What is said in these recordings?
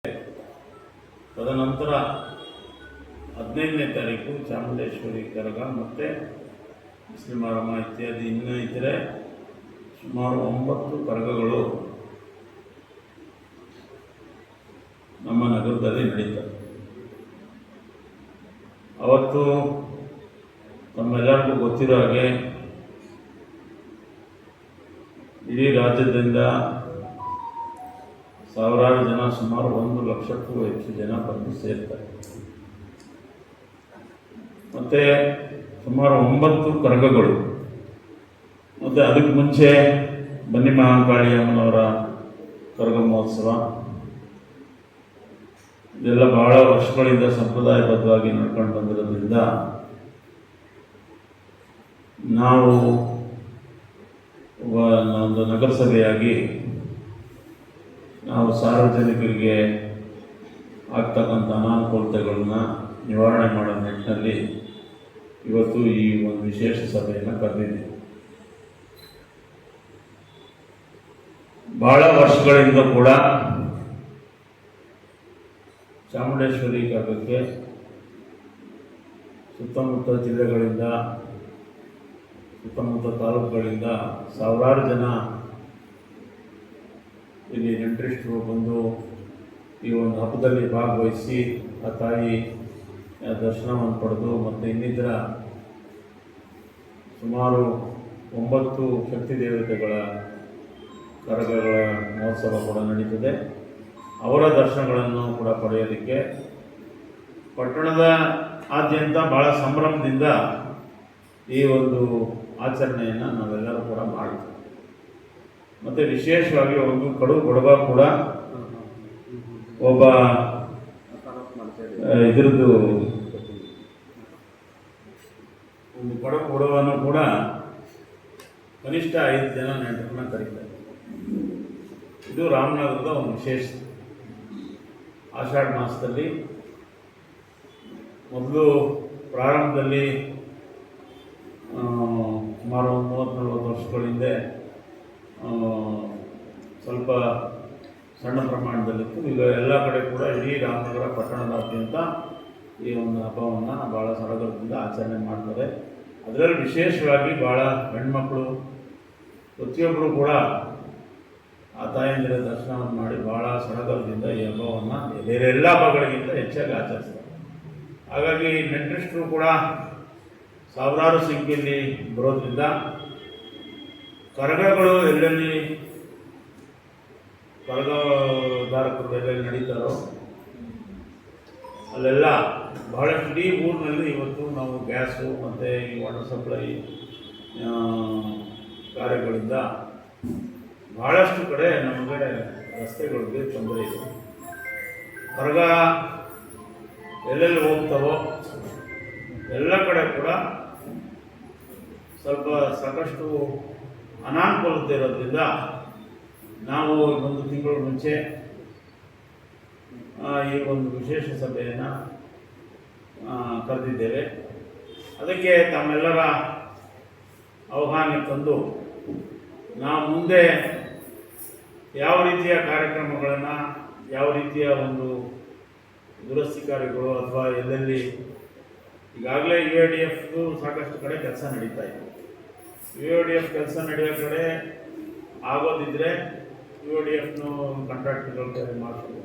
ತದನಂತರ 15ನೇ ತಾರೀಕು ಚಾಮುಂಡೇಶ್ವರಿ ಕರಗ ಮತ್ತು ಮುಸ್ಲಿಮರಮ್ಮ ಇತ್ಯಾದಿ ಇನ್ನೂ ಇತರೆ ಸುಮಾರು 9 ಕರಗಗಳು ನಮ್ಮ ನಗರದಲ್ಲಿ ನಡೀತವೆ. ಅವತ್ತು ತಮ್ಮೆಲ್ಲರಿಗೂ ಗೊತ್ತಿರೋ ಹಾಗೆ ಇಡೀ ರಾಜ್ಯದಿಂದ ಸಾವಿರಾರು ಜನ, ಸುಮಾರು 1 ಲಕ್ಷಕ್ಕೂ ಹೆಚ್ಚು ಜನ ಬಂದು ಸೇರ್ತಾರೆ. ಮತ್ತು ಸುಮಾರು 9 ಕರಗಗಳು. ಮತ್ತು ಅದಕ್ಕೆ ಮುಂಚೆ ಬನ್ನಿ ಮಹಾಕಾಳಿ ಅಮ್ಮನವರ ಕರಗ ಮಹೋತ್ಸವ, ಇದೆಲ್ಲ ಬಹಳ ವರ್ಷಗಳಿಂದ ಸಂಪ್ರದಾಯಬದ್ಧವಾಗಿ ನಡ್ಕೊಂಡು ಬಂದಿರೋದ್ರಿಂದ ನಾವು ಒಂದು ನಗರಸಭೆಯಾಗಿ ನಾವು ಸಾರ್ವಜನಿಕರಿಗೆ ಆಗ್ತಕ್ಕಂಥ ಅನಾನುಕೂಲತೆಗಳನ್ನ ನಿವಾರಣೆ ಮಾಡೋ ನಿಟ್ಟಿನಲ್ಲಿ ಇವತ್ತು ಈ ಒಂದು ವಿಶೇಷ ಸಭೆಯನ್ನು ಕರೆದಿದ್ದೀವಿ. ಬಹಳ ವರ್ಷಗಳಿಂದ ಕೂಡ ಚಾಮುಂಡೇಶ್ವರಿ ಕರಗಕ್ಕೆ ಸುತ್ತಮುತ್ತ ಜಿಲ್ಲೆಗಳಿಂದ, ಸುತ್ತಮುತ್ತ ತಾಲೂಕುಗಳಿಂದ ಸಾವಿರಾರು ಜನ ಇಲ್ಲಿ ನೆಂಟರಿಷ್ಟರು ಬಂದು ಈ ಒಂದು ಹಬ್ಬದಲ್ಲಿ ಭಾಗವಹಿಸಿ ಆ ತಾಯಿ ದರ್ಶನವನ್ನು ಪಡೆದು ಮತ್ತು ಇನ್ನಿತರ ಸುಮಾರು 9 ಶಕ್ತಿ ದೇವತೆಗಳ ಕರಗಗಳ ಮಹೋತ್ಸವ ಕೂಡ ನಡೀತದೆ. ಅವರ ದರ್ಶನಗಳನ್ನು ಕೂಡ ಪಡೆಯೋದಕ್ಕೆ ಪಟ್ಟಣದ ಆದ್ಯಂತ ಭಾಳ ಸಂಭ್ರಮದಿಂದ ಈ ಒಂದು ಆಚರಣೆಯನ್ನು ನಾವೆಲ್ಲರೂ ಕೂಡ ಮಾಡ್ತೀವಿ. ಮತ್ತು ವಿಶೇಷವಾಗಿ ಒಂದು ಕಡು ಬಡವ ಕೂಡ ಒಬ್ಬ ಇದರದ್ದು ಒಂದು ಕಡು ಬಡವನು ಕೂಡ ಕನಿಷ್ಠ 5 ಜನ ನೆಂಟರನ್ನ ಕರೀತಾರೆ. ಇದು ರಾಮನಗರದ ಒಂದು ವಿಶೇಷ. ಆಷಾಢ ಮಾಸದಲ್ಲಿ ಮೊದಲು ಪ್ರಾರಂಭದಲ್ಲಿ ಸುಮಾರು 30-40 ವರ್ಷಗಳ ಹಿಂದೆ ಸ್ವಲ್ಪ ಸಣ್ಣ ಪ್ರಮಾಣದಲ್ಲಿತ್ತು. ಈಗ ಎಲ್ಲ ಕಡೆ ಕೂಡ ಇಡೀ ರಾಮನಗರ ಪಟ್ಟಣದಾದ್ಯಂತ ಈ ಒಂದು ಹಬ್ಬವನ್ನು ಭಾಳ ಸಡಗರದಿಂದ ಆಚರಣೆ ಮಾಡ್ತಾರೆ. ಅದರಲ್ಲಿ ವಿಶೇಷವಾಗಿ ಭಾಳ ಹೆಣ್ಮಕ್ಳು ಪ್ರತಿಯೊಬ್ಬರು ಕೂಡ ಆ ತಾಯಂದಿರ ದರ್ಶನವನ್ನು ಮಾಡಿ ಭಾಳ ಸಡಗರದಿಂದ ಈ ಹಬ್ಬವನ್ನು ಬೇರೆ ಎಲ್ಲ ಹಬ್ಬಗಳಿಗಿಂತ ಹೆಚ್ಚಾಗಿ ಆಚರಿಸ್ತಾರೆ. ಹಾಗಾಗಿ ನೆಂಟರಿಷ್ಟರು ಕೂಡ ಸಾವಿರಾರು ಸಂಖ್ಯೆಯಲ್ಲಿ ಬರೋದ್ರಿಂದ ಕರಗಗಳು ಎಲ್ಲೆಲ್ಲಿ ಕರಗಧಾರಕರು ಎಲ್ಲೆಲ್ಲಿ ನಡೀತಾರೋ ಅಲ್ಲೆಲ್ಲ ಬಹಳಷ್ಟು ಇಡೀ ಊರಿನಲ್ಲಿ ಇವತ್ತು ನಾವು ಗ್ಯಾಸು ಮತ್ತು ಈ ವಾಟರ್ ಸಪ್ಲೈ ಕಾರ್ಯಗಳಿಂದ ಬಹಳಷ್ಟು ಕಡೆ ನಮಗೆ ರಸ್ತೆಗಳಿಗೆ ತೊಂದರೆ ಇದೆ. ಕರಗ ಎಲ್ಲೆಲ್ಲಿ ಹೋಗ್ತಾವೋ ಎಲ್ಲ ಕಡೆ ಕೂಡ ಸ್ವಲ್ಪ ಸಾಕಷ್ಟು ಅನಾನುಕೂಲತೆ ಇರೋದ್ರಿಂದ ನಾವು 1 ತಿಂಗಳ ಮುಂಚೆ ಈ ಒಂದು ವಿಶೇಷ ಸಭೆಯನ್ನು ಕರೆದಿದ್ದೇವೆ. ಅದಕ್ಕೆ ತಮ್ಮೆಲ್ಲರ ಅವಗಾಹನೆ ತಂದು ನಾವು ಮುಂದೆ ಯಾವ ರೀತಿಯ ಕಾರ್ಯಕ್ರಮಗಳನ್ನು, ಯಾವ ರೀತಿಯ ಒಂದು ದುರಸ್ತಿ ಕಾರ್ಯಗಳು ಅಥವಾ ಎಲ್ಲೆಲ್ಲಿ ಈಗಾಗಲೇ UIDFದು ಸಾಕಷ್ಟು ಕಡೆ ಕೆಲಸ ನಡೀತಾ ಇದೆ. UIDF ಕೆಲಸ ನಡೆಯೋ ಕಡೆ ಆಗೋದಿದ್ದರೆ UIDFನು ಕಾಂಟ್ರಾಕ್ಟ್ಗಳ ಕಡೆ ಮಾಡ್ತೀವಿ.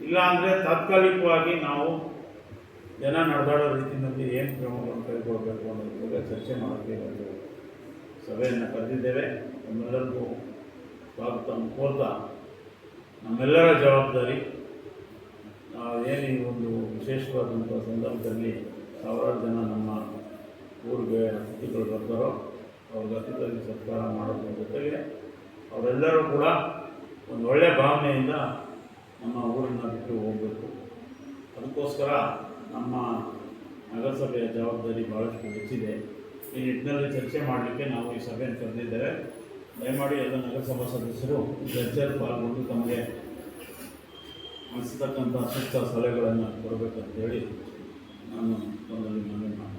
ಇಲ್ಲ ಅಂದರೆ ತಾತ್ಕಾಲಿಕವಾಗಿ ನಾವು ಜನ ನಡೆದಾಡೋ ರೀತಿಯಲ್ಲಿ ಏನು ಕ್ರಮಗಳನ್ನು ಕೈಗೊಳ್ಳಬೇಕು ಅನ್ನೋದ್ರ ಬಗ್ಗೆ ಚರ್ಚೆ ಮಾಡೋಕ್ಕೆ ಒಂದು ಸಭೆಯನ್ನು ಕರೆದಿದ್ದೇವೆ. ನಮ್ಮೆಲ್ಲರಿಗೂ ಸ್ವಾಗತವನ್ನು ಕೋರ್ತಾ ನಮ್ಮೆಲ್ಲರ ಜವಾಬ್ದಾರಿ, ಏನು ಈ ಒಂದು ವಿಶೇಷವಾದಂಥ ಸಂದರ್ಭದಲ್ಲಿ ಸಾವಿರಾರು ಜನ ನಮ್ಮ ಊರಿಗೆ ಅತಿಥಿಗಳು ಬರ್ತಾರೋ ಅವ್ರಿಗೆ ಅತಿಥಿಗಳಿಗೆ ಸತ್ಕಾರ ಮಾಡೋದ್ರ ಜೊತೆಗೆ ಅವರೆಲ್ಲರೂ ಕೂಡ ಒಂದು ಒಳ್ಳೆಯ ಭಾವನೆಯಿಂದ ನಮ್ಮ ಊರನ್ನು ಬಿಟ್ಟು ಹೋಗಬೇಕು. ಅದಕ್ಕೋಸ್ಕರ ನಮ್ಮ ನಗರಸಭೆಯ ಜವಾಬ್ದಾರಿ ಭಾಳಷ್ಟು ಹೆಚ್ಚಿದೆ. ಈ ನಿಟ್ಟಿನಲ್ಲಿ ಚರ್ಚೆ ಮಾಡಲಿಕ್ಕೆ ನಾವು ಈ ಸಭೆಯನ್ನು ಕರೆದಿದ್ದೇವೆ. ದಯಮಾಡಿ ಎಲ್ಲ ನಗರಸಭಾ ಸದಸ್ಯರು ಚರ್ಚೆಯಲ್ಲಿ ಪಾಲ್ಗೊಂಡು ತಮಗೆ ಅನಿಸ್ತಕ್ಕಂಥ ಸೂಕ್ತ ಸಲಹೆಗಳನ್ನು ಕೊಡಬೇಕಂತೇಳಿ ನಾನು ಮನವಿ ಮಾಡ್ತೀನಿ.